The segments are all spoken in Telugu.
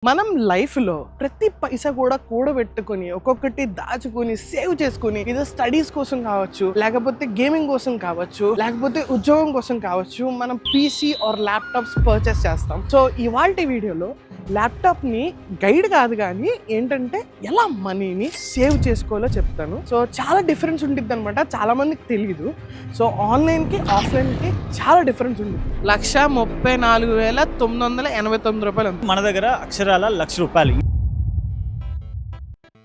మనం లైఫ్లో ప్రతి పైసా కూడా కూడబెట్టుకుని ఒక్కొక్కటి దాచుకుని సేవ్ చేసుకుని ఏదో స్టడీస్ కోసం కావచ్చు, లేకపోతే గేమింగ్ కోసం కావచ్చు, లేకపోతే ఉద్యోగం కోసం కావచ్చు, మనం పీసీ ఆర్ ల్యాప్టాప్స్ పర్చేస్ చేస్తాం. సో ఇవాల్టి వీడియోలో ల్యాప్టాప్ ని గైడ్ కాదు కానీ ఏంటంటే ఎలా మనీని సేవ్ చేసుకోవాలో చెప్తాను. సో చాలా డిఫరెన్స్ ఉంటుంది అనమాట, చాలా మందికి తెలియదు. సో ఆన్లైన్ కి ఆఫ్లైన్ కి చాలా డిఫరెన్స్ ఉంది. 1,34,989 రూపాయలు మన దగ్గర అక్షరాల ₹1,00,000.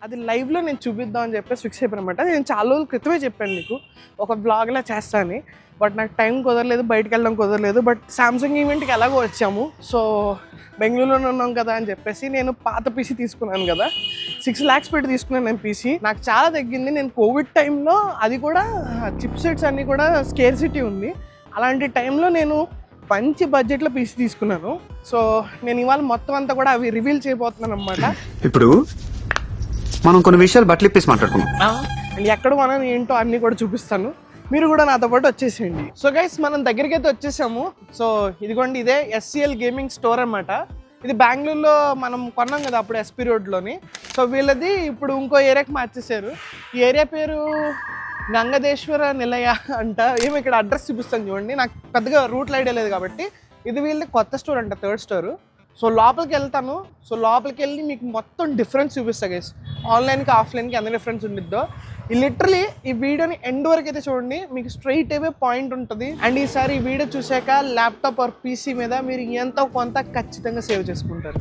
అది లైవ్ లో నేను చూపిద్దాం అని చెప్పేసి ఫిక్స్ అయిపోయాను అనమాట. నేను చాలా రోజుల క్రితమే చెప్పాను మీకు ఒక బ్లాగ్ లా చేస్తాను, బట్ నాకు టైం కుదరలేదు, బయటకు వెళ్ళడం కుదరలేదు. బట్ సామ్సంగ్ ఈవెంట్కి ఎలాగో వచ్చాము, సో బెంగళూరులో ఉన్నాం కదా అని చెప్పేసి నేను పాత పీసీ తీసుకున్నాను కదా, 6 lakhs పెట్టి తీసుకున్నాను నేను పీసీ. నాకు చాలా తగ్గింది. నేను కోవిడ్ టైంలో అది కూడా చిప్ సెట్స్ అన్నీ కూడా స్కేర్సిటీ ఉంది. అలాంటి టైంలో నేను మంచి బడ్జెట్లో పీసీ తీసుకున్నాను. సో నేను ఇవాళ మొత్తం అంతా కూడా అవి రివీల్ చేయబోతున్నాను అనమాట. ఇప్పుడు మనం కొన్ని విషయాలు బట్టలు ఇప్పేసి మాట్లాడుకున్నాం. ఎక్కడ మనం ఏంటో అన్నీ కూడా చూపిస్తాను, మీరు కూడా నాతో పాటు వచ్చేసేయండి. సో గైస్, మనం దగ్గరికి అయితే వచ్చేసాము. సో ఇదిగోండి, ఇదే SCL గేమింగ్ స్టోర్ అన్నమాట. ఇది బెంగళూరులో మనం కొన్నాం కదా అప్పుడు SP రోడ్లోని. సో వీళ్ళది ఇప్పుడు ఇంకో ఏరియాకి మార్చేశారు. ఈ ఏరియా పేరు గంగదేశ్వర నిలయ అంట. ఏమో ఇక్కడ అడ్రస్ చూపిస్తాను చూడండి, నాకు పెద్దగా రూట్ ఐడియా లేదు కాబట్టి. ఇది వీళ్ళది కొత్త స్టోర్ అంట, 3rd స్టోర్. సో లోపలికి వెళ్తాను. సో లోపలికి వెళ్ళి మీకు మొత్తం డిఫరెన్స్ చూపిస్తా గైస్, ఆన్లైన్కి ఆఫ్లైన్కి ఎంత డిఫరెన్స్ ఉండిద్దో. లిటరలీ ఈ వీడియోని ఎండ్ వరకు అయితే చూడండి, మీకు స్ట్రైట్ అవే పాయింట్ ఉంటుంది. అండ్ ఈసారి ఈ వీడియో చూసాక ల్యాప్టాప్ ఆర్ పీసీ మీద మీరు ఎంతో కొంత ఖచ్చితంగా సేవ్ చేసుకుంటారు.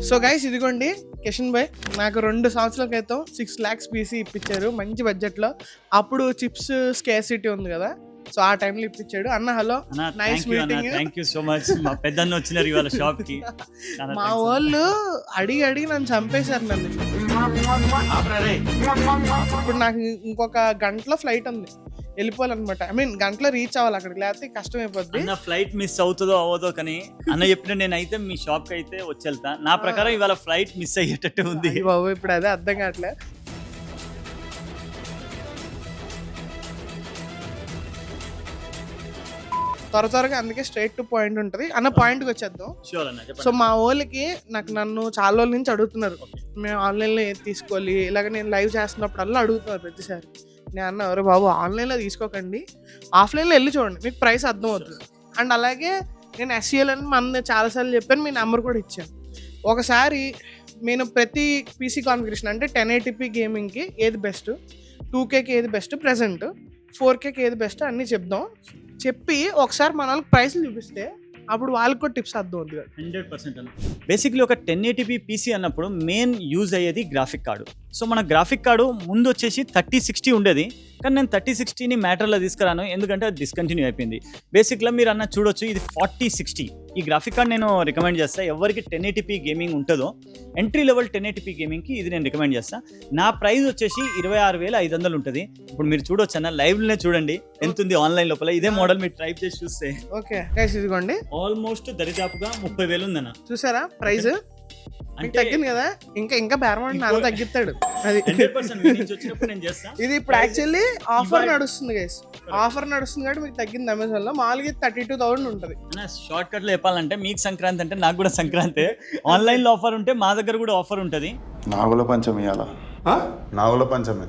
సో గైస్, ఇదిగోండి కిషన్ భాయ్ నాకు 2 సంవత్సరాల క్రితం 6 lakhs పీసీ ఇప్పించారు మంచి బడ్జెట్లో. అప్పుడు చిప్స్ స్కేర్సిటీ ఉంది కదా, సో ఆ టైంలో ఇప్పించాడు. అన్న hello, nice meeting. Thank you so much. మా పెద్దన్న వచ్చినారు ఇవాళ షాప్ కి. మా వాళ్ళు అడిగి నన్ను చంపేశారు నన్ను. ఇప్పుడు నాకు ఇంకొక గంటలో ఫ్లైట్ ఉంది, వెళ్ళిపోవాలన్నమాట. ఐ మీన్ గంటలో రీచ్ అవ్వాలి అక్కడికి, లేకపోతే కష్టం అయిపోద్ది. అన్న ఫ్లైట్ మిస్ అవుతుందో అవ్వదో కానీ అన్న చెప్పిన నేనైతే మీ షాప్ కి అయితే వచ్చి వెళ్తా. నా ప్రకారం ఇవాళ ఫ్లైట్ మిస్ అయ్యేటట్టు ఉంది బాబు. ఇప్పుడు అదే అర్థం కావట్లే. త్వరగా అందుకే స్ట్రైట్ టు పాయింట్ ఉంటుంది అన్న. పాయింట్కి వచ్చేద్దాం. సో మా వాళ్ళకి నన్ను చాలా రోజుల నుంచి అడుగుతున్నారు, మేము ఆన్లైన్లో ఏది తీసుకోవాలి ఇలాగ. నేను లైవ్ చేస్తున్నప్పుడల్లా అడుగుతున్నారు ప్రతిసారి. నేను అన్న, ఎవరు బాబు ఆన్లైన్లో తీసుకోకండి, ఆఫ్లైన్లో వెళ్ళి చూడండి, మీకు ప్రైస్ అర్థం అవుతుంది. అండ్ అలాగే నేను SCL అని మన చాలాసార్లు చెప్పాను, మీ నెంబర్ కూడా ఇచ్చాను. ఒకసారి నేను ప్రతి పీసీ కాన్ఫిగరేషన్ అంటే 1080p గేమింగ్కి ఏది బెస్ట్, 2Kకి ఏది బెస్ట్, ప్రెజెంట్ 4Kకి ఏది బెస్ట్ అన్నీ చెప్దాం. చెప్పి ఒకసారి మన వాళ్ళకి ప్రైస్లు చూపిస్తే అప్పుడు వాళ్ళకి కూడా టిప్స్ అర్థం అవుతుంది. 100% అన్న. బేసిక్లీ ఒక 1080p పీసీ అన్నప్పుడు మెయిన్ యూజ్ అయ్యేది గ్రాఫిక్ కార్డు. సో మన గ్రాఫిక్ కార్డు ముందు వచ్చేసి 3060 ఉండేది, కానీ నేను 3060ని మ్యాటర్లో తీసుకురాను, ఎందుకంటే అది డిస్కంటిన్యూ అయిపోయింది. బేసిక్గా మీరు అన్న చూడొచ్చు, ఇది 4060. ఈ గ్రాఫిక్ కార్డ్ నేను రికమెండ్ చేస్తాను ఎవరికి 1080p గేమింగ్ ఉంటుందో. ఎంట్రీ లెవెల్ 1080p గేమింగ్కి ఇది నేను రికమెండ్ చేస్తాను. నా ప్రైస్ వచ్చేసి 26,500 ఉంటుంది. ఇప్పుడు మీరు చూడొచ్చు అన్న, లైవ్లోనే చూడండి ఎంత ఉంది ఆన్లైన్ లోపల. ఇదే మోడల్ మీరు టైప్ చేసి చూస్తే ఓకే ఇదిగోండి, ఆల్మోస్ట్ దరిదాపుగా 30,000 ఉందన్న. చూసారా ప్రైస్ అంటే తగ్గింది కదా. ఇంకా బేరమంటే నాన్న తగ్గిస్తాడు. అది 100% మీ నుంచి వచ్చినప్పుడు నేను చేస్తాను. ఇది ఇప్పుడు యాక్చువల్లీ ఆఫర్ నడుస్తుంది గైస్, ఆఫర్ నడుస్తుంది కాబట్టి మీకు తగ్గింది. అమెజాన్ లో మామూలుగా 32,000 ఉంటుంది. షార్ట్ కట్ లో చెప్పాలంటే మీకు సంక్రాంతి అంటే నాకు కూడా సంక్రాంతి. ఆన్లైన్ లో ఆఫర్ ఉంటే మా దగ్గర కూడా ఆఫర్ ఉంటుంది. నాగుల పంచమి అలా నాగుల పంచమి.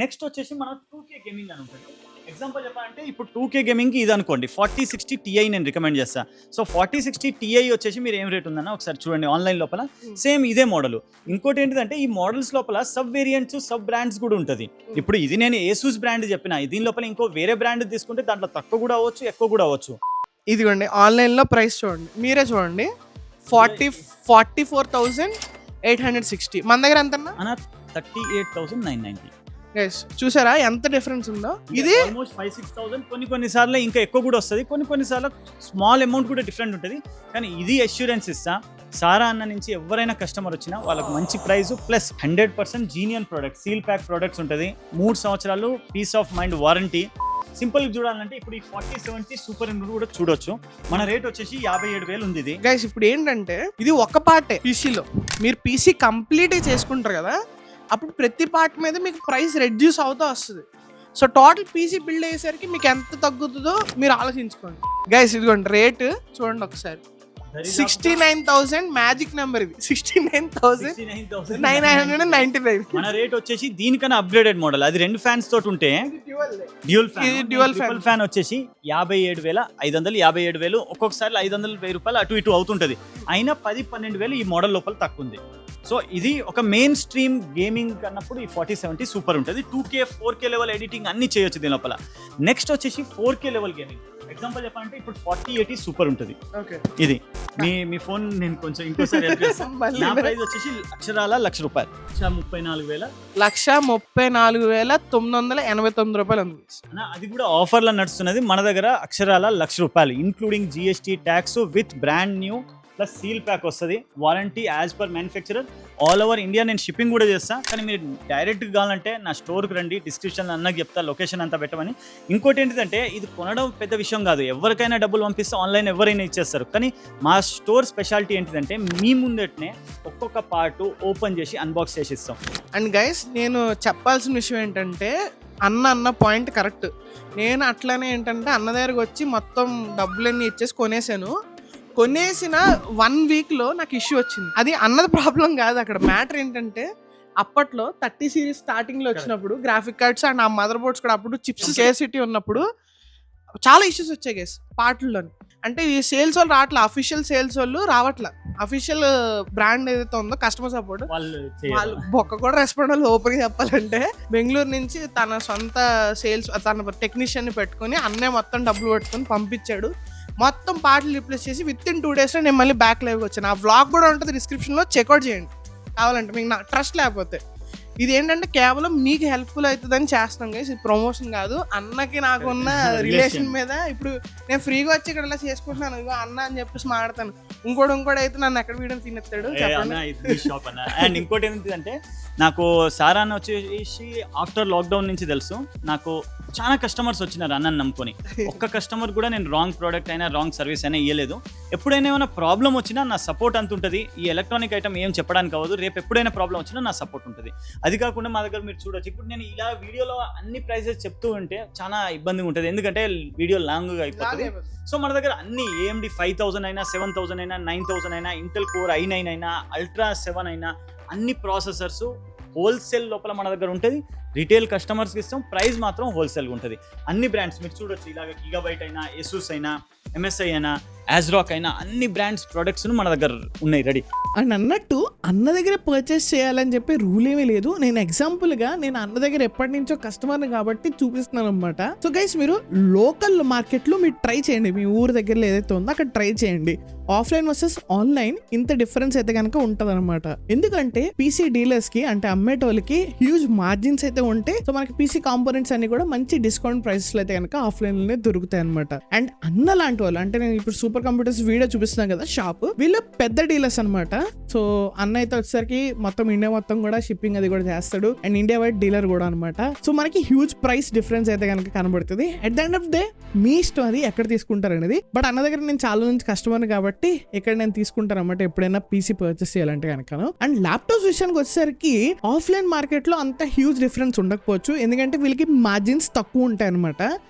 నెక్స్ట్ వచ్చేసి మనం 2K గేమింగ్ అని ఉంటుంది. ఎగ్జాంపుల్ చెప్పాలంటే ఇప్పుడు 2K గేమింగ్కి ఇది అనుకోండి, 4060 Ti నేను రికమెండ్ చేస్తాను. సో 4060 Ti వచ్చేసి మీరు ఏం రేట్ ఉందన్న ఒకసారి చూడండి ఆన్లైన్ లోపల. సేమ్ ఇదే మోడల్. ఇంకోటి ఏంటంటే ఈ మోడల్స్ లోపల సబ్ వేరియంట్స్, సబ్ బ్రాండ్స్ కూడా ఉంటుంది. ఇప్పుడు ఇది నేను ఏసూస్ బ్రాండ్ చెప్పిన, దీని లోపల ఇంకో వేరే బ్రాండ్ తీసుకుంటే దాంట్లో తక్కువ కూడా అవ్వచ్చు, ఎక్కువ కూడా అవ్వచ్చు. ఇదిగోండి ఆన్లైన్లో ప్రైస్ చూడండి, మీరే చూడండి, 44,860. మన దగ్గర ఎంత అన్న 38,990. చూసారా ఎంత డిఫరెన్స్ ఉందో. ఇది ఆల్మోస్ట్ 5-6,000. కొన్నిసార్లు ఇంకా ఎక్కువ కూడా వస్తుంది, కొన్నిసార్లు స్మాల్ అమౌంట్ కూడా డిఫరెంట్ ఉంటుంది. కానీ ఇది అష్యూరెన్స్ ఇస్తా, సారా అన్న నుంచి ఎవరైనా కస్టమర్ వచ్చినా వాళ్ళకి మంచి price plus 100% genuine product, seal pack products ఉంటుంది. 3 సంవత్సరాలు peace of mind warranty. Simple చూడాలంటే ఇప్పుడు ఈ 4070 సూపర్ ఇండోర్ కూడా చూడొచ్చు. మన రేట్ వచ్చేసి 57,000 ఉంది ఇది. గైస్ ఇప్పుడు ఏంటంటే ఇది ఒక పార్టే పీసీలో, మీరు పీసీ కంప్లీట్గా చేసుకుంటారు కదా, అప్పుడు ప్రతి పార్ట్ మీద మీకు ప్రైస్ రెడ్యూస్ అవుతూ వస్తుంది. సో టోటల్ పీసీ బిల్డ్ అయ్యేసరికి మీకు ఎంత తగ్గుతుందో మీరు ఆలోచించుకోండి. గైస్ ఇదిగోండి రేటు చూడండి ఒకసారి, 69,000 మ్యాజిక్ నెంబర్ ఇది, 69,999. మన రేట్ వచ్చేసి దీనికన్నా అప్గ్రేడెడ్ మోడల్, అది 2 ఫ్యాన్స్ తోటి ఉంటే డ్యూయల్ ఫ్యాన్ వచ్చేసి 57,500, 57,000, ఒక్కొక్కసారి 500,000 రూపాయలు అటు ఇటు అవుతుంటది. అయినా 10-12,000 ఈ మోడల్ లోపల తక్కువ ఉంది. సో ఇది ఒక మెయిన్ స్ట్రీమ్ గేమింగ్ అన్నప్పుడు ఈ 4070 సూపర్ ఉంటుంది. 2K 4K లెవెల్ ఎడిటింగ్ అన్ని చేయొచ్చు దీని లోపల. నెక్స్ట్ వచ్చేసి 4K లెవెల్ గేమింగ్. ఎగ్జాంపుల్ చెప్పాలంటే ఇప్పుడు 4080 సూపర్ ఉంటుంది. ఇది మీ ఫోన్ నేను కొంచెం ఇంకోసారి హెల్ప్ చేస్తాను. నా ప్రైస్ వచ్చేసి అక్షరాల ₹1,00,000, 1,34,989 రూపాయలు ఉంది. అది కూడా ఆఫర్లో నడుస్తున్నది. మన దగ్గర అక్షరాల ₹1,00,000 including GST tax with brand new plus seal pack వస్తుంది. Warranty as per manufacturer all over India. నేను షిప్పింగ్ కూడా చేస్తాను, కానీ మీరు డైరెక్ట్గా కావాలంటే నా స్టోర్కి రండి, డిస్క్రిప్షన్లో అన్నకి చెప్తా లొకేషన్ అంతా పెట్టమని. ఇంకోటి ఏంటంటే ఇది కొనడం పెద్ద విషయం కాదు, ఎవరికైనా డబ్బులు పంపిస్తే ఆన్లైన్ ఎవరైనా ఇచ్చేస్తారు. కానీ మా స్టోర్ స్పెషాలిటీ ఏంటిదంటే మీ ముందటనే ఒక్కొక్క పార్ట్ ఓపెన్ చేసి అన్బాక్స్ చేసి ఇస్తాం. అండ్ గైస్ నేను చెప్పాల్సిన విషయం ఏంటంటే అన్న పాయింట్ కరెక్ట్. నేను అట్లానే ఏంటంటే అన్న దగ్గరకు వచ్చి మొత్తం డబ్బులన్నీ ఇచ్చేసి కొనేసిన 1 వీక్లో నాకు ఇష్యూ వచ్చింది. అది అన్నది ప్రాబ్లం కాదు, అక్కడ మ్యాటర్ ఏంటంటే అప్పట్లో 30 సిరీస్ స్టార్టింగ్లో వచ్చినప్పుడు గ్రాఫిక్ కార్డ్స్ అండ్ ఆ మదర్ బోర్డ్స్ కూడా అప్పుడు చిప్స్ స్కేర్సిటీ ఉన్నప్పుడు చాలా ఇష్యూస్ వచ్చాయి గైస్ పార్ట్లలోని. అంటే ఈ సేల్స్ వాళ్ళు రావట్లే, అఫీషియల్ సేల్స్ వాళ్ళు రావట్లే. అఫీషియల్ బ్రాండ్ ఏదైతే ఉందో కస్టమర్ సపోర్ట్ వాళ్ళు బొక్క కూడా రెస్పాండ్ వాళ్ళు ఓపెన్గా చెప్పాలంటే బెంగళూరు నుంచి తన సొంత సేల్స్ తన టెక్నీషియన్ని పెట్టుకొని అన్నే మొత్తం డబ్బులు పెట్టుకొని పంపించాడు. మొత్తం పార్ట్లు రిప్లేస్ చేసి విత్ ఇన్ 2 daysలో నేను మళ్ళీ బ్యాక్ లైవ్కి వచ్చాను. ఆ వ్లాగ్ కూడా ఉంటుంది డిస్క్రిప్షన్లో, చెక్అవుట్ చేయండి కావాలంటే మీకు. నా ట్రస్ట్ లేకపోతే ఇది ఏంటంటే కేవలం మీకు హెల్ప్ఫుల్ అవుతుందని చేస్తాం గైస్, ఇది ప్రమోషన్ కాదు. అన్నకి నాకున్న రిలేషన్ మీద ఇప్పుడు నేను ఫ్రీగా వచ్చి ఇక్కడ ఇలా చేసుకుంటున్నాను, ఇగో అన్న అని చెప్పేసి మాడతాను. ఇంకోటి అయితే నన్ను ఎక్కడ వీడియో తినేస్తాడు చెప్పండి. అండ్ ఇంకోటి ఏంటంటే నాకు సారా అన్న వచ్చేసి ఆఫ్టర్ లాక్డౌన్ నుంచి తెలుసు, నాకు చాలా కస్టమర్స్ వచ్చినారు అన్నని నమ్ముకొని. ఒక్క కస్టమర్ కూడా నేను రాంగ్ ప్రోడక్ట్ అయినా రాంగ్ సర్వీస్ అయినా ఇవ్వలేదు. ఎప్పుడైనా ఏమైనా ప్రాబ్లం వచ్చినా నా సపోర్ట్ అంత ఉంటుంది. ఈ ఎలక్ట్రానిక్ ఐటమ్ ఏం చెప్పడానికి అవ్వదు, రేపు ఎప్పుడైనా ప్రాబ్లం వచ్చినా నా సపోర్ట్ ఉంటుంది. అది కాకుండా మా దగ్గర మీరు చూడొచ్చు, ఇప్పుడు నేను ఇలా వీడియోలో అన్ని ప్రైసెస్ చెప్తూ ఉంటే చాలా ఇబ్బందిగా ఉంటుంది, ఎందుకంటే వీడియో లాంగ్గా అయిపోతుంది. సో మన దగ్గర అన్ని AMD 5000 అయినా 7000 అయినా 9000 అయినా ఇంటెల్ కోర్ i9 అయినా అల్ట్రా 7 అయినా అన్ని ప్రాసెసర్స్ హోల్సేల్ లోపల మన దగ్గర ఉంటుంది. రిటైల్ కస్టమర్స్కి ఇస్తాం, ప్రైస్ మాత్రం హోల్సేల్గా ఉంటుంది. అన్ని బ్రాండ్స్ మీరు చూడొచ్చు, ఇలాగ గిగాబైట్ అయినా, ఏసూస్ అయినా, MSI అయినా, యాజ్రాక్ అయినా అన్ని బ్రాండ్స్ ప్రొడక్ట్స్ మన దగ్గర ఉన్నాయి రెడీ. అండ్ అన్నట్టు అన్న దగ్గర పర్చేస్ చేయాలని చెప్పి రూల్ ఏమీ లేదు. నేను ఎగ్జాంపుల్గా నేను అన్న దగ్గర ఎప్పటి నుంచో కస్టమర్ని కాబట్టి చూపిస్తున్నాను అనమాట. సో గైస్ మీరు లోకల్ మార్కెట్లో మీరు ట్రై చేయండి, మీ ఊరు దగ్గరలో ఏదైతే ఉందో అక్కడ ట్రై చేయండి. ఆఫ్లైన్ వర్సెస్ ఆన్లైన్ ఇంత డిఫరెన్స్ అయితే కనుక ఉంటుంది అనమాట. ఎందుకంటే పీసీ డీలర్స్కి అంటే అమ్మేటోళ్ళకి హ్యూజ్ మార్జిన్స్ అయితే ఉంటాయి. సో మనకి పీసీ కాంపోనెంట్స్ అన్ని కూడా మంచి డిస్కౌంట్ ప్రైసెస్ అయితే కనుక ఆఫ్లైన్లోనే దొరుకుతాయి అనమాట. అండ్ అన్న లాంటి వాళ్ళు అంటే నేను ఇప్పుడు సూపర్ కంప్యూటర్స్ వీడియో చూపిస్తున్నాను కదా షాప్, వీళ్ళు పెద్ద డీలర్స్ అనమాట. సో అన్న అయితే వచ్చేసరికి మొత్తం ఇండియా మొత్తం కూడా షిప్పింగ్ అది కూడా చేస్తాడు అండ్ ఇండియా వైడ్ డీలర్ కూడా అనమాట. సో మనకి హ్యూజ్ ప్రైస్ డిఫరెన్స్ అయితే కనుక కనబడుతుంది. At the end of day మీ ఇష్టం అది ఎక్కడ తీసుకుంటారు అనేది. బట్ అన్న దగ్గర నేను చాలా నుంచి కస్టమర్ కాబట్టి ఇక్కడ నేను తీసుకుంటాను అనమాట ఎప్పుడైనా పీసీ పర్చేస్ చేయాలంటే కనుక. అండ్ ల్యాప్టాప్స్ విషయానికి వచ్చేసరికి ఆఫ్లైన్ మార్కెట్ లో అంత హ్యూజ్ డిఫరెన్స్ ఉండకపోవచ్చు, ఎందుకంటే వీళ్ళకి మార్జిన్స్ తక్కువ ఉంటాయి అనమాట.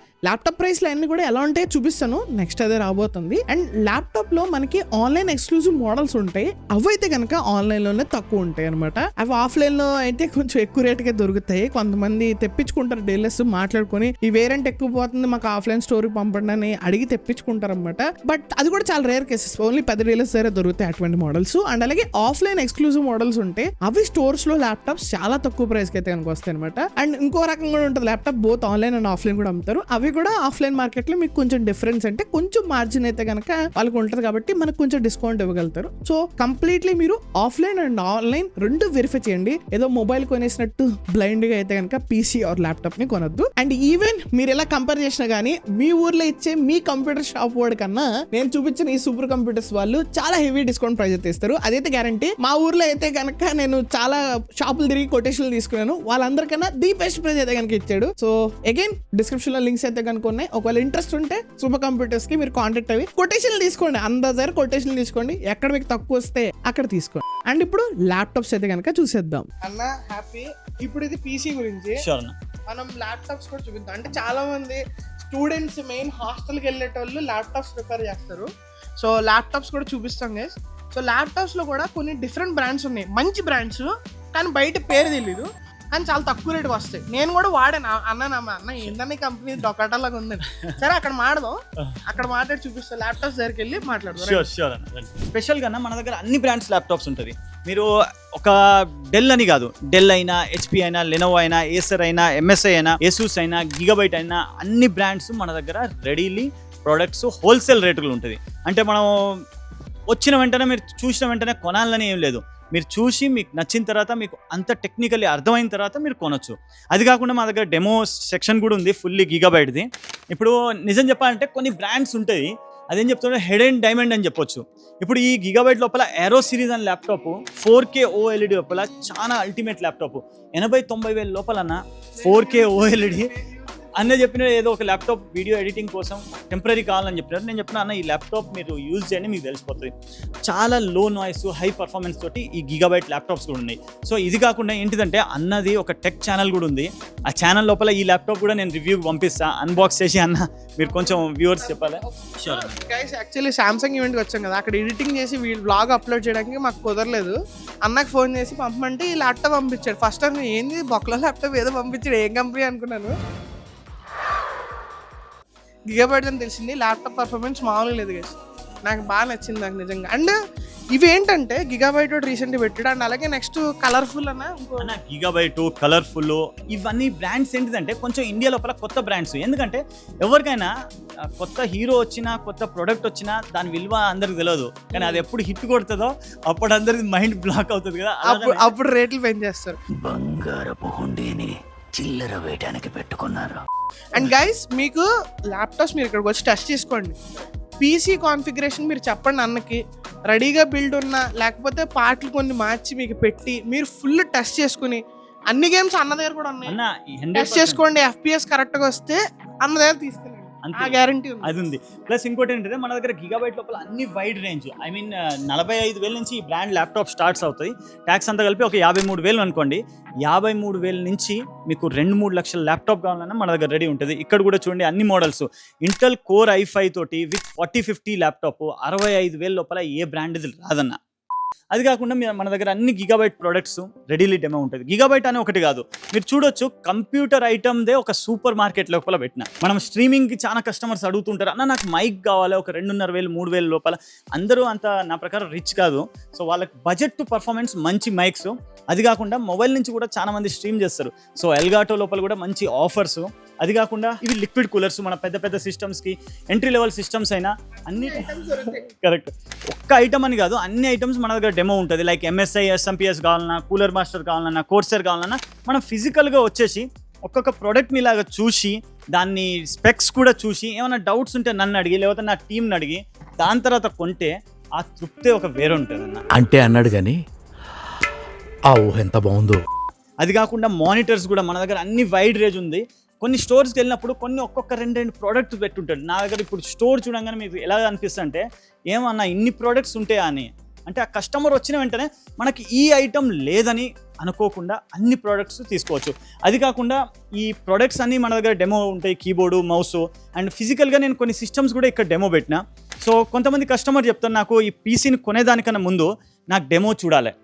ల్యాప్టాప్ ప్రైస్లు అన్ని కూడా ఎలా ఉంటాయో చూపిస్తాను, నెక్స్ట్ అదే రాబోతుంది. అండ్ ల్యాప్టాప్ లో మనకి ఆన్లైన్ ఎక్స్క్లూజివ్ మోడల్స్ ఉంటాయి, అవి అయితే కనుక ఆన్లైన్ లోనే తక్కువ ఉంటాయి అనమాట. అవి ఆఫ్లైన్ లో అయితే కొంచెం ఎక్కువ రేటుకే దొరుకుతాయి. కొంతమంది తెప్పించుకుంటారు డీలర్స్ మాట్లాడుకొని, ఈ వేరెంట్ ఎక్కువ పోతుంది మాకు ఆఫ్లైన్ స్టోర్ పంపండి అని అడిగి తెప్పించుకుంటారు అనమాట. బట్ అది కూడా చాలా రేర్ కేసెస్, ఓన్లీ పెద్ద డీలర్స్ దగ్గర దొరుకుతాయి అటువంటి మోడల్స్. అండ్ అలాగే ఆఫ్లైన్ ఎక్స్క్లూజివ్ మోడల్స్ ఉంటాయి, అవి స్టోర్స్ లో ల్యాప్టాప్స్ చాలా తక్కువ ప్రైస్ కి అయితే కనుక వస్తాయి అనమాట. అండ్ ఇంకో రకం కూడా ఉంటుంది, laptop both online and offline కూడా అమ్ముతారు. అవి కూడా ఆఫ్లైన్ మార్కెట్ లో మీకు కొంచెం డిఫరెన్స్ అంటే కొంచెం మార్జిన్ అయితే కనుక వాళ్ళకి ఉంటుంది కాబట్టి మనకు కొంచెం డిస్కౌంట్ ఇవ్వగలుగుతారు. సో కంప్లీట్లీ మీరు ఆఫ్లైన్ అండ్ ఆన్లైన్ రెండు వెరిఫై చేయండి. ఏదో మొబైల్ కొనేసినట్టు బ్లైండ్ గా అయితే కనుక పీసీ ఆర్ ల్యాప్టాప్ ని కొనొద్దు. అండ్ ఈవెన్ మీరు ఎలా కంపేర్ చేసినా గానీ మీ ఊర్లో ఇచ్చే మీ కంప్యూటర్ షాప్ వాడి కన్నా నేను చూపించిన ఈ సూపర్ కంప్యూటర్స్ వాళ్ళు చాలా హెవీ డిస్కౌంట్ ప్రైస్ అయితే ఇస్తారు, అదైతే గ్యారంటీ. మా ఊర్లో అయితే కనుక నేను చాలా షాపులు తిరిగి కొటేషన్లు తీసుకున్నాను, వాళ్ళందరికన్నా ది బెస్ట్ ప్రైస్ అయితే కనుక ఇచ్చాడు. సో అగైన్ డిస్క్రిప్షన్ లో లింక్స్ అయితే కనుక ఉన్నాయి. ఒకవేళ ఇంట్రెస్ట్ ఉంటే శుభ కంప్యూటర్స్ కి మీరు కాంటాక్ట్ అయ్యి కొటేషన్లు తీసుకోండి. అందరి కొటేషన్లు తీసుకోండి, ఎక్కడ మీకు తక్కువ వస్తే అక్కడ తీసుకోండి. అండ్ ఇప్పుడు ల్యాప్టాప్స్ అయితే కనుక చూసేద్దాం. అన్న హ్యాపీ. ఇప్పుడు ఇది పీసీ గురించి మనం ల్యాప్టాప్స్ కూడా చూపిద్దాం. అంటే చాలా మంది స్టూడెంట్స్ మెయిన్ హాస్టల్కి వెళ్ళేటోళ్ళు ల్యాప్టాప్స్ ప్రిఫర్ చేస్తారు. సో ల్యాప్టాప్స్ కూడా చూపిస్తాం గైస్. సో ల్యాప్టాప్స్లో కూడా కొన్ని డిఫరెంట్ బ్రాండ్స్ ఉన్నాయి, మంచి బ్రాండ్స్, కానీ బయట పేరు తెలీదు, కానీ చాలా తక్కువ రేటుకి వస్తాయి. నేను కూడా వాడాను. అన్న ఏంటన్నా కంపెనీ డొక్కటలాగా ఉందండి. సరే అక్కడ మాట్లాడి చూపిస్తా. ల్యాప్టాప్స్ దగ్గరికి వెళ్ళి మాట్లాడదాం. స్పెషల్గా మన దగ్గర అన్ని బ్రాండ్స్ ల్యాప్టాప్స్ ఉంటుంది. మీరు ఒక డెల్ అని కాదు, డెల్ అయినా, హెచ్పి అయినా, లెనోవో అయినా, ఏసర్ అయినా, ఎంఎస్ఐ అయినా, ఏసూస్ అయినా, గిగాబైట్ అయినా, అన్ని బ్రాండ్స్ మన దగ్గర రెడీలీ ప్రొడక్ట్స్ హోల్సేల్ రేటులు ఉంటుంది. అంటే మనం వచ్చిన వెంటనే మీరు చూసిన వెంటనే కొనాలని ఏం లేదు. మీరు చూసి మీకు నచ్చిన తర్వాత మీకు అంత టెక్నికల్లీ అర్థమైన తర్వాత మీరు కొనొచ్చు. అది కాకుండా మా దగ్గర డెమో సెక్షన్ కూడా ఉంది ఫుల్లీ గిగాబైట్ది. ఇప్పుడు నిజం చెప్పాలంటే కొన్ని బ్రాండ్స్ ఉంటాయి, అదేం చెప్తుంటే హెడ్ అండ్ డైమండ్ అని చెప్పొచ్చు. ఇప్పుడు ఈ గిగాబైట్ లోపల ఏరో సిరీస్ అని ల్యాప్టాప్ 4K OLED లోపల చాలా అల్టిమేట్ ల్యాప్టాప్ 80-90 వేల లోపలన్న 4K OLED అన్న చెప్పిన ఏదో ఒక ల్యాప్టాప్ వీడియో ఎడిటింగ్ కోసం టెంపరీ కావాలని చెప్పినారు. నేను చెప్పిన అన్న ఈ ల్యాప్టాప్ మీరు యూజ్ చేయండి, మీకు తెలిసిపోతుంది. చాలా లో నాయిస్, హై పర్ఫార్మెన్స్ తోటి ఈ గిగాబైట్ ల్యాప్టాప్స్ కూడా ఉన్నాయి. సో ఇది కాకుండా ఏంటిదంటే అన్నది ఒక టెక్ ఛానల్ కూడా ఉంది. ఆ ఛానల్ లోపల ఈ ల్యాప్టాప్ కూడా నేను రివ్యూకి పంపిస్తా, అన్బాక్స్ చేసి. అన్న మీరు కొంచెం వ్యూవర్స్ చెప్పాలి. గైస్ యాక్చువల్లీ సామ్సంగ్ ఈవెంట్కి వచ్చాం కదా, అక్కడ ఎడిటింగ్ చేసి వ్లాగ్ అప్లోడ్ చేయడానికి మాకు కుదరలేదు. అన్నకు ఫోన్ చేసి పంపమంటే ఈ ల్యాప్టాప్ పంపించాడు. ఫస్ట్ టైం ఏంది బొక్కలో ల్యాప్టాప్ ఏదో పంపించాడు, ఏం కంపెనీ అనుకున్నాను. గిగాబైట్ అని తెలిసింది. ల్యాప్టాప్ పర్ఫార్మెన్స్ మామూలుగా లేదు గైస్, నాకు బాగా నచ్చింది నాకు నిజంగా. అండ్ ఇవి ఏంటంటే గిగాబైట్ రీసెంట్గా పెట్టాడు. అండ్ అలాగే నెక్స్ట్ కలర్ఫుల్ అన్న గిగాబైట్, కలర్ఫుల్, ఇవన్నీ బ్రాండ్స్ ఏంటిదంటే కొంచెం ఇండియా లోపల కొత్త బ్రాండ్స్. ఎందుకంటే ఎవరికైనా కొత్త హీరో వచ్చినా, కొత్త ప్రొడక్ట్ వచ్చినా దాని విలువ అందరికి తెలియదు. కానీ అది ఎప్పుడు హిట్ కొడుతుందో అప్పుడు అందరికి మైండ్ బ్లాక్ అవుతుంది కదా, అప్పుడు రేట్లు పెంచేస్తారు. బంగారపు హుండీని చిల్లర వేయడానికి పెట్టుకున్నారు. అండ్ గైస్ మీకు ల్యాప్టాప్స్ మీరు ఇక్కడికి వచ్చి టెస్ట్ చేసుకోండి. పీసీ కాన్ఫిగరేషన్ మీరు చెప్పండి అన్నకి, రెడీగా బిల్డ్ ఉన్న లేకపోతే పార్ట్లు కొన్ని మార్చి మీకు పెట్టి మీరు ఫుల్ టెస్ట్ చేసుకుని, అన్ని గేమ్స్ అన్న దగ్గర కూడా ఉన్నాయి, టెస్ట్ చేసుకోండి. FPS కరెక్ట్గా వస్తే అన్న దగ్గర తీసుకెళ్ళండి, ఆ గ్యారంటీ ఉంది. అది ఉంది. ప్లస్ ఇంకోటి ఏంటంటే మన దగ్గర గిగాబైట్ లోపల అన్ని వైడ్ రేంజ్, ఐ మీన్ 45,000 నుంచి ఈ బ్రాండ్ ల్యాప్టాప్ స్టార్ట్స్ అవుతాయి. ట్యాక్స్ అంతా కలిపి ఒక 53,000 అనుకోండి. 53,000 నుంచి మీకు 2-3 లక్షల ల్యాప్టాప్ కావాలన్నా మన దగ్గర రెడీ ఉంటుంది. ఇక్కడ కూడా చూడండి అన్ని మోడల్స్, ఇంటెల్ కోర్ i5 తోటి విత్ 4050 ల్యాప్టాప్ 65,000 లోపల ఏ బ్రాండ్ ఇది రాదన్న. అది కాకుండా మన దగ్గర అన్ని గిగాబైట్ ప్రొడక్ట్స్ రెడీలీ డెమో ఉంటుంది. గిగాబైట్ అనే ఒకటి కాదు, మీరు చూడొచ్చు కంప్యూటర్ ఐటమ్దే ఒక సూపర్ మార్కెట్ లోపల పెట్టిన. మనం స్ట్రీమింగ్కి చాలా కస్టమర్స్ అడుగుతుంటారు, అన్న నాకు మైక్ కావాలి ఒక 2,500-3,000 లోపల. అందరూ అంత నా ప్రకారం రిచ్ కాదు, సో వాళ్ళకి బడ్జెట్ టు పర్ఫార్మెన్స్ మంచి మైక్స్. అది కాకుండా మొబైల్ నుంచి కూడా చాలా మంది స్ట్రీమ్ చేస్తారు. సో ఎల్గాటో లోపల కూడా మంచి ఆఫర్స్. అది కాకుండా ఇవి లిక్విడ్ కూలర్స్, మన పెద్ద పెద్ద సిస్టమ్స్కి, ఎంట్రీ లెవెల్ సిస్టమ్స్ అయినా అన్ని కరెక్ట్. ఒక్క ఐటమ్ అని కాదు, అన్ని ఐటమ్స్ మన దగ్గర డెమో ఉంటుంది. లైక్ MSI SMPS కావాలన్నా, కూలర్ మాస్టర్ కావాలన్నా, కోర్సర్ కావాలన్నా మనం ఫిజికల్గా వచ్చేసి ఒక్కొక్క ప్రోడక్ట్ని ఇలాగా చూసి దాన్ని స్పెక్స్ కూడా చూసి ఏమైనా డౌట్స్ ఉంటే నన్ను అడిగి లేకపోతే నా టీంని అడిగి దాని తర్వాత కొంటే ఆ తృప్తి ఒక వేరే ఉంటుంది అన్న. అంటే అన్నాడు కానీ ఆ ఊహ ఎంత బాగుందో. అది కాకుండా మానిటర్స్ కూడా మన దగ్గర అన్ని వైడ్ రేంజ్ ఉంది. కొన్ని స్టోర్స్కి వెళ్ళినప్పుడు కొన్ని ఒక్కొక్క 2 ప్రోడక్ట్స్ పెట్టుంటాడు. నా దగ్గర ఇప్పుడు స్టోర్ చూడంగానే మీకు ఎలా అనిపిస్తుంది అంటే ఏమన్నా ఇన్ని ప్రోడక్ట్స్ ఉంటాయా అని. అంటే ఆ కస్టమర్ వచ్చిన వెంటనే మనకి ఈ ఐటమ్ లేదని అనుకోకుండా అన్ని ప్రోడక్ట్స్ తీసుకోవచ్చు. అది కాకుండా ఈ ప్రోడక్ట్స్ అన్నీ మన దగ్గర డెమో ఉంటాయి, కీబోర్డు, మౌస్. అండ్ ఫిజికల్గా నేను కొన్ని సిస్టమ్స్ కూడా ఇక్కడ డెమో పెట్టిన. సో కొంతమంది కస్టమర్ చెప్తాను, నాకు ఈ పీసీని కొనేదానికన్నా ముందు నాకు డెమో చూడాలి,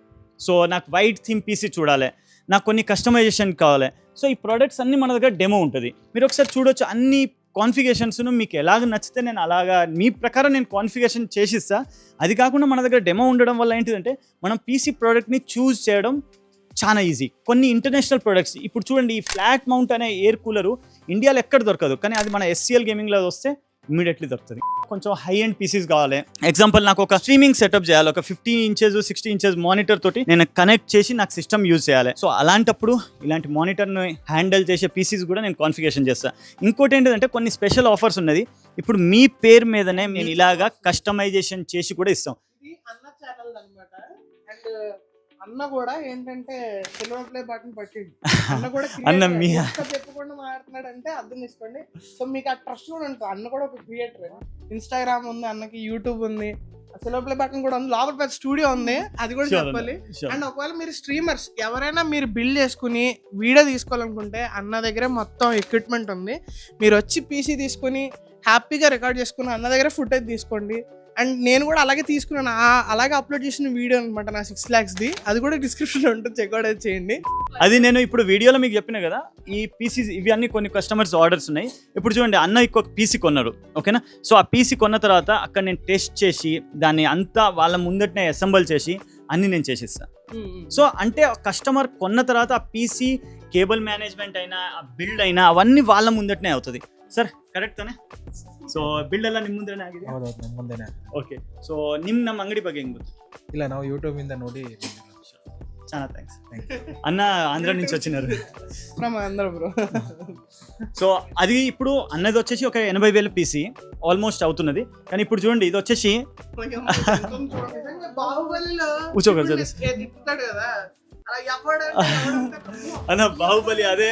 సో నాకు వైట్ థీమ్ పీసీ చూడాలి, నాకు కొన్ని కస్టమైజేషన్ కావాలి. సో ఈ ప్రోడక్ట్స్ అన్నీ మన దగ్గర డెమో ఉంటుంది. మీరు ఒకసారి చూడొచ్చు అన్ని కాన్ఫిగరేషన్స్ను మీకు ఎలాగ నచ్చితే నేను అలాగా మీ ప్రకారం నేను కాన్ఫిగరేషన్ చేసిస్తా. అది కాకుండా మన దగ్గర డెమో ఉండడం వల్ల ఏంటిదంటే మనం పీసీ ప్రోడక్ట్ని చూస్ చేయడం చాలా ఈజీ. కొన్ని ఇంటర్నేషనల్ ప్రొడక్ట్స్ ఇప్పుడు చూడండి, ఈ ఫ్లాట్ మౌంట్ అనే ఎయిర్ కూలరు ఇండియాలో ఎక్కడ దొరకదు, కానీ అది మన SCL గేమింగ్లో వస్తే ఇమీడియట్లీ దొరుకుతుంది. కొంచెం హై అండ్ పీసీస్ కావాలి. ఎగ్జాంపుల్ నాకు ఒక స్ట్రీమింగ్ సెటప్ చేయాలి, ఒక 50 ఇంచెస్ 60 ఇంచెస్ మానిటర్ తోటి నేను కనెక్ట్ చేసి నాకు సిస్టమ్ యూజ్ చేయాలి. సో అలాంటప్పుడు ఇలాంటి మానిటర్ను హ్యాండిల్ చేసే పీసీస్ కూడా నేను కాన్ఫిగరేషన్ చేస్తాను. ఇంకోటి ఏంటంటే కొన్ని స్పెషల్ ఆఫర్స్ ఉన్నది. ఇప్పుడు మీ పేరు మీదనే నేను ఇలాగా కస్టమైజేషన్ చేసి కూడా ఇస్తాం. ఇది అన్న ఛానల్ అన్నమాట. అండ్ అన్న కూడా ఏంటంటే సిల్వర్ ప్లే బటన్ పట్టింది. అన్న కూడా అన్న మీ చెప్పకుండా మాట్లాడుతున్నాడు అంటే అర్థం చేసుకోండి. సో మీకు ఆ ట్రస్ట్ కూడా ఉంటుంది. అన్న కూడా ఒక క్రియేటర్. ఇన్స్టాగ్రామ్ ఉంది అన్నకి, యూట్యూబ్ ఉంది, సిల్వర్ ప్లే బటన్ కూడా ఉంది, లోపల పెద్ద స్టూడియో ఉంది, అది కూడా చెప్పాలి. అండ్ ఒకవేళ మీరు స్ట్రీమర్స్ ఎవరైనా మీరు బిల్డ్ చేసుకుని వీడియో తీసుకోవాలనుకుంటే అన్న దగ్గర మొత్తం ఎక్విప్మెంట్ ఉంది. మీరు వచ్చి పీసీ తీసుకుని హ్యాపీగా రికార్డ్ చేసుకుని అన్న దగ్గర ఫుటేజ్ తీసుకోండి. అండ్ నేను కూడా అలాగే తీసుకున్నాను, అలాగే అప్లోడ్ చేసిన వీడియో అనమాట నా 6 lakhsది. అది కూడా డిస్క్రిప్షన్లో ఉంటుంది, చెక్అవుట్ చేయండి. అది నేను ఇప్పుడు వీడియోలో మీకు చెప్పిన కదా, ఈ పీసీ ఇవి అన్ని కొన్ని కస్టమర్స్ ఆర్డర్స్ ఉన్నాయి. ఇప్పుడు చూడండి, అన్న ఇంకొక పీసీ కొన్నారు, ఓకేనా. సో ఆ పీసీ కొన్న తర్వాత అక్కడ నేను టెస్ట్ చేసి దాన్ని అంతా వాళ్ళ ముందటనే అసెంబుల్ చేసి అన్ని నేను చేసిస్తాను. సో అంటే కస్టమర్ కొన్న తర్వాత ఆ పీసీ కేబుల్ మేనేజ్మెంట్ అయినా బిల్డ్ అయినా ಅವన్నీ వాళ్ళ ముందటనే అవుతుంది. ಸರ್ ಕರೆಕ್ಟ್ ತಾನೆ? ಸೊ ಬಿಲ್ಡ್ ಎಲ್ಲ ನಿಮ್ಮ ಮುಂದೆನೇ ಆಗಿದೆ? ಹೌದೌದು, ನಮ್ಮ ಮುಂದೆನೇ. ಓಕೆ. ಸೊ ನಿಮ್ಮ ನಮ್ಮ ಅಂಗಡಿ ಬಗ್ಗೆ ಹೆಂಗ್ ಗೊತ್ತು? ಇಲ್ಲ, ನಾವು ಯೂಟ್ಯೂಬ್ ಇಂದ ನೋಡಿ. చాలా థ్యాంక్స్. అన్న ఆంధ్ర నుంచి వచ్చినారు. బ్రో. సో అది ఇప్పుడు అన్నది వచ్చేసి ఒక 80,000 పీసీ ఆల్మోస్ట్ అవుతున్నది. కానీ ఇప్పుడు చూడండి, ఇది వచ్చేసి అన్న బాహుబలి అదే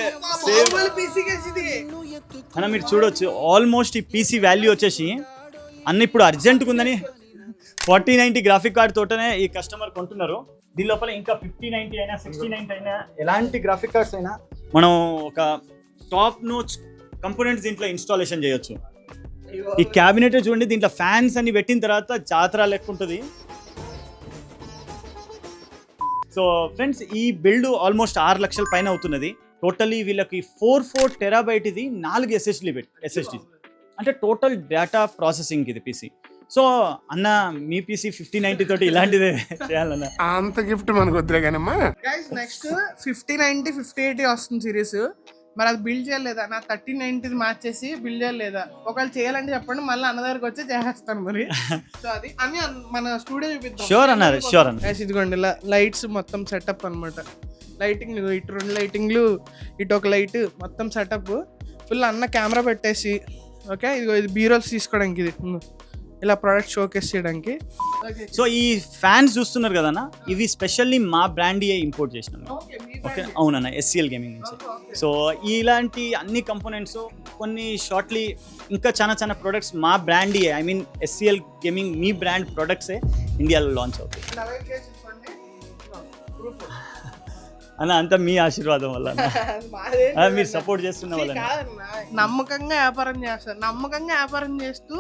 అన్న మీరు చూడొచ్చు. ఆల్మోస్ట్ ఈ పీసీ వాల్యూ వచ్చేసి అన్న ఇప్పుడు అర్జెంట్గా ఉందని 4090 గ్రాఫిక్ కార్డ్ తోటనే ఈ కస్టమర్ కొంటున్నారు. దీని లోపల ఇంకా 5090 అయినా 6090 అయినా ఎలాంటి గ్రాఫిక్ కార్డ్స్ అయినా మనం ఒక టాప్ నోచ్ కంపోనెంట్స్ దీంట్లో ఇన్స్టాలేషన్ చేయొచ్చు. ఈ క్యాబినెట్ చూడండి, దీంట్లో ఫ్యాన్స్ అన్ని పెట్టిన తర్వాత జాతర లెక్క ఉంటుంది. సో ఫ్రెండ్స్, ఈ బిల్డ్ ఆల్మోస్ట్ 6 లక్షల పైన అవుతున్నది. టోటలీ వీళ్ళకి 4 టెరాబైట్ ఇది, 4 ఎస్ఎస్డి అంటే టోటల్ డేటా ప్రాసెసింగ్ ఇది పీసీ. సో అన్న మీ పీసీ 5090 తోటి ఇలాంటిదే చేయాలన్న. అంత గిఫ్ట్ మనకు వద్దులే కానమ్మా. గైస్ నెక్స్ట్ 5090 5080 వస్తుంది సిరీస్. మరి అది బిల్డ్ చేయలేదా? నా 3090 మార్చేసి బిల్డ్ చేయలేదా? ఒకవేళ చేయాలంటే చెప్పండి, మళ్ళీ అన్న దగ్గరకు వచ్చి చేసేస్తాను మరి. సో అది అని మన స్టూడియో చూపిద్దాం. షూర్ అన్నారు, షూర్ అన్న. ఇదిగోండి లైట్స్ మొత్తం సెటప్ అనమాట. లైటింగ్ ఇటు 2 లైటింగ్లు, ఇటు ఒక లైట్, మొత్తం సెటప్ ఫుల్. అన్న కెమెరా పెట్టేసి, ఓకే ఇదిగో ఇది బీరోల్స్ తీసుకోవడానికి, ఇది ఇలా ప్రోడక్ట్ షోకేస్ చేయడానికి. సో ఈ ఫ్యాన్స్ చూస్తున్నారు కదన్నా, ఇవి స్పెషల్లీ మా బ్రాండ్ ఇంపోర్ట్ చేసినాం. ఓకే అవునన్నా, SCL గేమింగ్ నుంచి. సో ఇలాంటి అన్ని కంపోనెంట్స్ కొన్ని షార్ట్లీ ఇంకా చాలా ప్రొడక్ట్స్ మా brand, I mean SCL gaming మీ బ్రాండ్ ప్రొడక్ట్సే ఇండియాలో లాంచ్ అవుతాయి అన్న. అంతా మీ ఆశీర్వాదం వల్ల, మీరు సపోర్ట్ చేస్తున్న వల్ల. నమ్మకంగా వ్యాపారం చేస్తారు, నమ్మకంగా వ్యాపారం చేస్తూ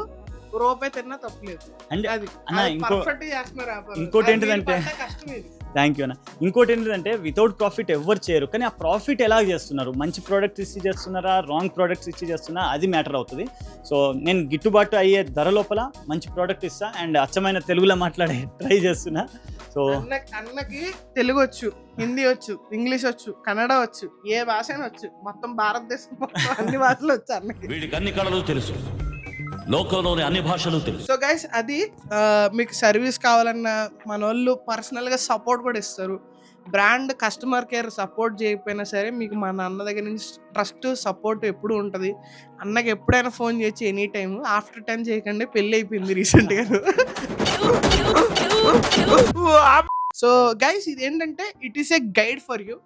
రూపాయి తిన్నా తప్పలేదు. అంటే అది అన్న ఇంకోటి ఏంటిదంటే, థ్యాంక్ యూ అన్న. ఇంకోటి ఏంటంటే వితౌట్ ప్రాఫిట్ ఎవరు చేయరు, కానీ ఆ ప్రాఫిట్ ఎలా చేస్తున్నారు, మంచి ప్రోడక్ట్స్ ఇచ్చి చేస్తున్నారా, రాంగ్ ప్రోడక్ట్స్ ఇచ్చి చేస్తున్నారా, అది మ్యాటర్ అవుతుంది. సో నేను గిట్టుబాటు అయ్యే ధర లోపల మంచి ప్రోడక్ట్ ఇస్తా అండ్ అచ్చమైన తెలుగులో మాట్లాడే ట్రై చేస్తున్నా. సో అన్నకి తెలుగు వచ్చు, హిందీ వచ్చు, ఇంగ్లీష్ వచ్చు, కన్నడ వచ్చు, ఏ భాష అయినా వచ్చు, మొత్తం భారతదేశం అన్ని భాషలు వచ్చు అన్నకి. వీడికి అన్ని కళలు తెలుసు, లోకంలోని అన్ని భాషలు తెలుసు. సో గైస్ అది మీకు సర్వీస్ కావాలన్నా మన వాళ్ళు పర్సనల్గా సపోర్ట్ కూడా ఇస్తారు. బ్రాండ్ కస్టమర్ కేర్ సపోర్ట్ చేయకపోయినా సరే మీకు మన అన్న దగ్గర నుంచి ట్రస్ట్ సపోర్ట్ ఎప్పుడు ఉంటుంది. అన్నకి ఎప్పుడైనా ఫోన్ చేయొచ్చు ఎనీ టైం. ఆఫ్టర్ 10 చేయకండి, పెళ్ళి అయిపోయింది రీసెంట్గా. సో గైస్ ఇది ఏంటంటే it is a guide for you.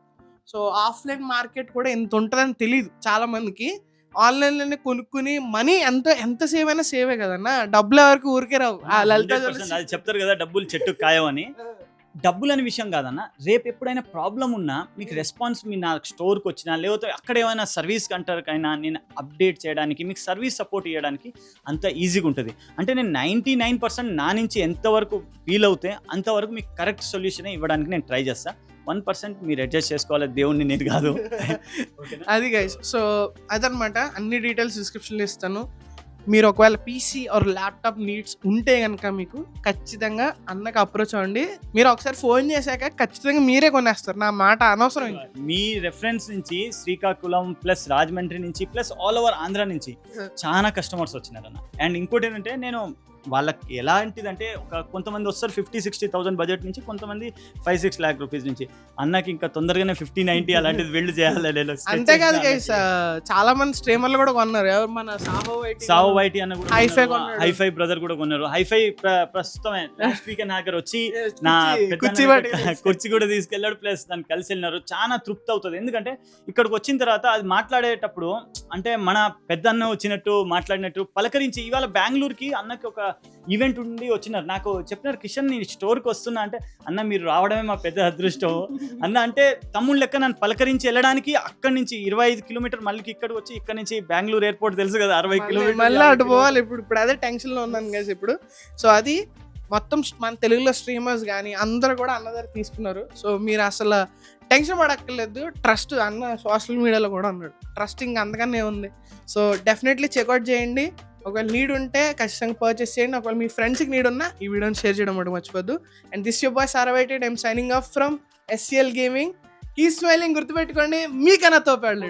So offline market కూడా ఎంత ఉంటుందని తెలియదు చాలా మందికి. ఆన్లైన్లోనే కొనుక్కుని మనీ ఎంత సేవ్ అయినా సేవే కదన్నా, డబ్బులు ఎవరికి ఊరికే రావు. లలిత అది చెప్తారు కదా, డబ్బులు చెట్టు కాయవని. డబ్బులు అనే విషయం కాదన్న, రేపు ఎప్పుడైనా ప్రాబ్లం ఉన్నా మీకు రెస్పాన్స్ మీ నా స్టోర్కి వచ్చినా, లేకపోతే అక్కడ ఏమైనా సర్వీస్ కంటర్కైనా నేను అప్డేట్ చేయడానికి, మీకు సర్వీస్ సపోర్ట్ ఇవ్వడానికి అంత ఈజీగా ఉంటుంది. అంటే నేను 99% నా నుంచి ఎంతవరకు ఫీల్ అవుతే అంతవరకు మీకు కరెక్ట్ సొల్యూషన్ ఇవ్వడానికి నేను ట్రై చేస్తాను. 1% మీరు అడ్జస్ట్ చేసుకోవాలి, దేవుణ్ణి నేను కాదు. అది గైస్. సో అదనమాట, అన్ని డీటెయిల్స్ డిస్క్రిప్షన్లో ఇస్తాను. మీరు ఒకవేళ పీసీ ఆర్ ల్యాప్టాప్ నీడ్స్ ఉంటే కనుక మీకు ఖచ్చితంగా అన్నకు అప్రోచ్ అవ్వండి. మీరు ఒకసారి ఫోన్ చేశాక ఖచ్చితంగా మీరే కొనేస్తారు, నా మాట అనవసరం. మీ రెఫరెన్స్ నుంచి శ్రీకాకుళం ప్లస్ రాజమండ్రి నుంచి ప్లస్ ఆల్ ఓవర్ ఆంధ్ర నుంచి చాలా కస్టమర్స్ వచ్చినారన్న. అండ్ ఇంకోటి ఏంటంటే, నేను వాళ్ళకి ఎలాంటిదంటే కొంతమంది వస్తారు 50-60,000 బడ్జెట్ నుంచి, కొంతమంది 5-6 lakh రూపీస్ నుంచి. అన్నకి ఇంకా తొందరగానే 50-90 అలాంటిది బిల్డ్ చేయాలి నేను. అంతేకాదు గైస్, చాలా మంది స్ట్రీమర్లు కూడా కొన్నారు. ఎవరు మన సావో వైటీ అన్న కూడా హైఫై కొన్నాడు. హైఫై బ్రదర్ కూడా కొన్నారు. హైఫై ప్రస్తుతమే లాస్ట్ వీకెండ్ హ్యాకర్ వచ్చి నా కుర్చీ కుర్చీ కూడా తీసుకెళ్ళాడు, ప్లస్ దాన్ని కలిసి వెళ్ళినారు. చాలా తృప్తి అవుతుంది. ఎందుకంటే ఇక్కడికి వచ్చిన తర్వాత అది మాట్లాడేటప్పుడు అంటే మన పెద్ద అన్న వచ్చినట్టు మాట్లాడినట్టు పలకరించి. ఇవాళ బెంగళూరుకి అన్నకి ఒక ఈవెంట్ ఉండి వచ్చినారు. నాకు చెప్పినారు, కిషన్ నేను స్టోర్కి వస్తున్నా అంటే, అన్న మీరు రావడమే మా పెద్ద అదృష్టం అన్న. అంటే తమ్ముడు లెక్క నన్ను పలకరించి వెళ్ళడానికి అక్కడి నుంచి 25 కిలోమీటర్ మళ్ళీ ఇక్కడికి వచ్చి, ఇక్కడ నుంచి బెంగళూరు ఎయిర్పోర్ట్ తెలుసు కదా 60 కిలోమీటర్ మళ్ళీ అటు పోవాలి. ఇప్పుడు అదే టెన్షన్లో ఉన్నాను గైస్ ఇప్పుడు. సో అది మొత్తం మన తెలుగులో స్ట్రీమర్స్ కానీ అందరూ కూడా అన్న దగ్గర తీసుకున్నారు. సో మీరు అసలు టెన్షన్ పడక్కర్లేదు. ట్రస్ట్ అన్న సోషల్ మీడియాలో కూడా ఉన్నాడు. ట్రస్ట్ ఇంకా అంతకనే ఉంది. సో డెఫినెట్లీ చెక్అవుట్ చేయండి. ఒకవేళ నీడ్ ఉంటే ఖచ్చితంగా పర్చేస్ చేయండి. ఒకవేళ మీ ఫ్రెండ్స్కి నీడ్ ఉన్నా ఈ వీడియోని షేర్ చేయడం కూడా మర్చిపోద్దు. అండ్ దిస్ యువర్ బాయ్ సారవైటెడ్. I'm signing off from SCL gaming. ఈ స్మైలింగ్ గుర్తుపెట్టుకోండి, మీకన్నా తోపాడు.